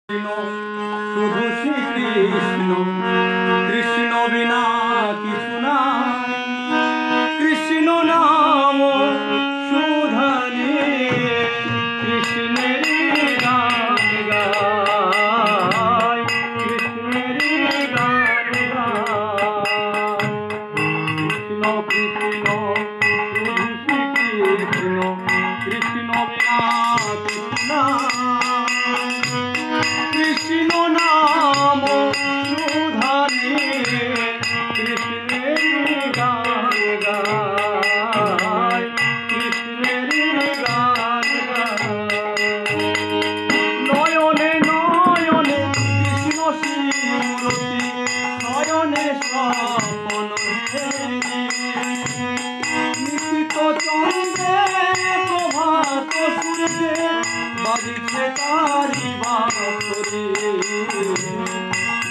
শুধু শ্রীকৃষ্ণ, কৃষ্ণ বিনা কিছু না। কৃষ্ণ নাম সুধানে কৃষ্ণের গান গায়, কৃষ্ণের গান গায়। কৃষ্ণ কৃষ্ণ শুধু শ্রীকৃষ্ণ, কৃষ্ণ বিনা কিছু না। কৃষ্ণ নাম সুধানে কৃষ্ণের গান গায়, কৃষ্ণের গান গায়। নয়নে নয়নে কৃষ্ণ স্মৃতি, নয়নে স্বপন নিশিত চন্দ্রে প্রভাত সূর্যে বাজিছে তারি বাঁশরি,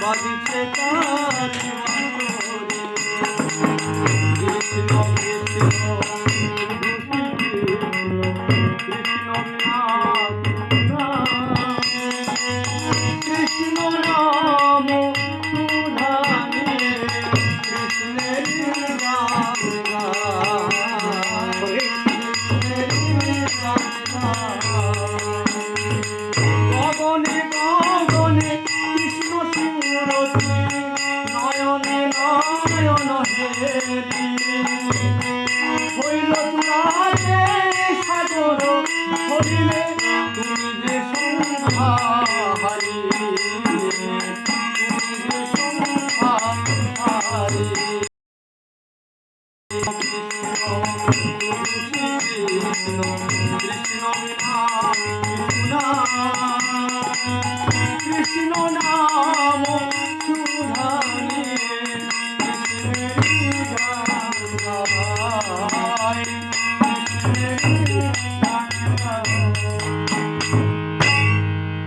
বাজিছে তারি বাঁশরি। কৃষ্ণ কৃষ্ণ শুধু শ্রীকৃষ্ণ, কৃষ্ণ বিনা কিছু না। কৃষ্ণ নাম সুধানে কৃষ্ণের গান গায়, কৃষ্ণের গান গায়। গগনে গগনে কৃষ্ণ সুরতি, নয়নে নয়ন হেরি। হইল চূড়াতে সাগর হরিলে তুমি যে সংখ্যাহারি।